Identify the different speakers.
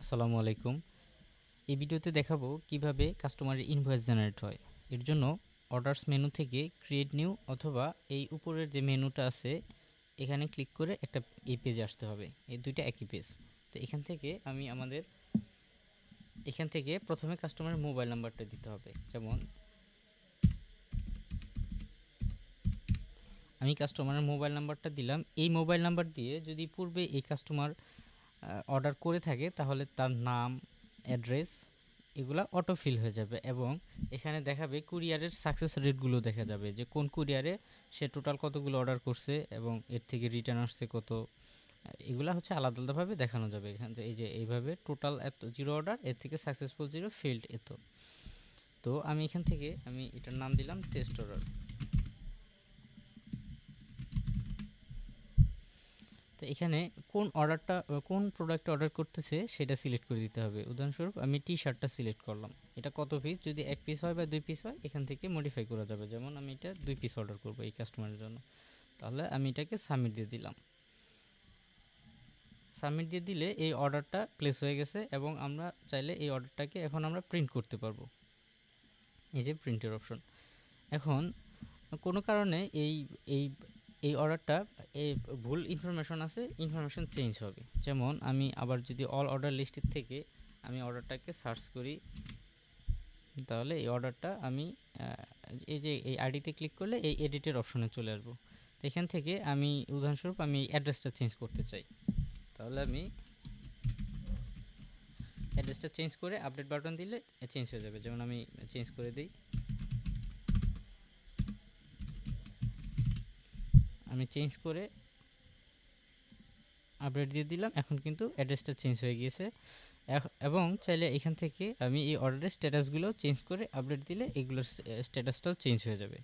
Speaker 1: আসসালামু আলাইকুম। এই ভিডিওতে দেখাবো কিভাবে কাস্টমারের ইনভয়েস জেনারেট হয়। এর জন্য অর্ডারস মেনু থেকে ক্রিয়েট নিউ অথবা এই উপরের যে মেনুটা আছে এখানে ক্লিক করে একটা এই পেজে আসতে হবে। এই দুইটা একই পেজ। তো এখান থেকে প্রথমে কাস্টমারের মোবাইল নাম্বারটা দিতে হবে। যেমন আমি কাস্টমারের মোবাইল নাম্বারটা দিলাম। এই মোবাইল নাম্বার দিয়ে যদি পূর্বে এই কাস্টমার অর্ডার করে থাকে তাহলে তার নাম, অ্যাড্রেস এগুলা অটো ফিল হয়ে যাবে এবং এখানে দেখাবে কুরিয়ারের সাকসেস রেটগুলো দেখা যাবে যে কোন কুরিয়ারে সে টোটাল কতগুলো অর্ডার করছে এবং এর থেকে রিটার্ন আসছে কত। এগুলা হচ্ছে আলাদা আলাদাভাবে দেখানো যাবে। এখান থেকে এই যে এইভাবে টোটাল এত 0 অর্ডার, এর থেকে সাকসেসফুল 0, ফেইল্ড এত। তো আমি এখান থেকে এটার নাম দিলাম টেস্ট অর্ডার। তো এখানে কোন প্রোডাক্ট অর্ডার করতেছে সেটা সিলেক্ট করে দিতে হবে। উদাহরণস্বরূপ আমি টি-শার্টটা সিলেক্ট করলাম। এটা কত পিস, যদি 1 পিস হয় বা 2 পিস হয় এখান থেকে মডিফাই করা যাবে। যেমন আমি এটা 2 পিস অর্ডার করব এই কাস্টমারের জন্য। তাহলে আমি এটাকে সাবমিট দিয়ে দিলাম। সাবমিট দিয়ে দিলে এই অর্ডারটা প্লেস হয়ে গেছে এবং আমরা চাইলে এই অর্ডারটাকে এখন আমরা প্রিন্ট করতে পারবো। এই যে প্রিন্টের অপশন। এখন কোনো কারণে এই এই এই অর্ডারটা ভুল ইনফরমেশন আছে, ইনফরমেশন চেঞ্জ হবে। যেমন আমি আবার যদি অল অর্ডার লিস্টের থেকে আমি অর্ডারটাকে সার্চ করি, তাহলে এই অর্ডারটা আমি এই যে এই আইডিতে ক্লিক করলে এই এডিটের অপশনে চলে আসবো। তো এখান থেকে আমি উদাহরণস্বরূপ আমি অ্যাড্রেসটা চেঞ্জ করতে চাই, তাহলে আমি অ্যাড্রেসটা চেঞ্জ করে আপডেট বাটন দিলে চেঞ্জ হয়ে যাবে। যেমন আমি চেঞ্জ করে দিই, আমি চেঞ্জ করে আপডেট দিয়ে দিলাম। এখন কিন্তু অ্যাড্রেসটা চেঞ্জ হয়ে গিয়েছে এবং চাইলে এখান থেকে আমি এই অর্ডারের স্ট্যাটাসগুলো চেঞ্জ করে আপডেট দিলে এগুলোর স্ট্যাটাসটাও চেঞ্জ হয়ে যাবে।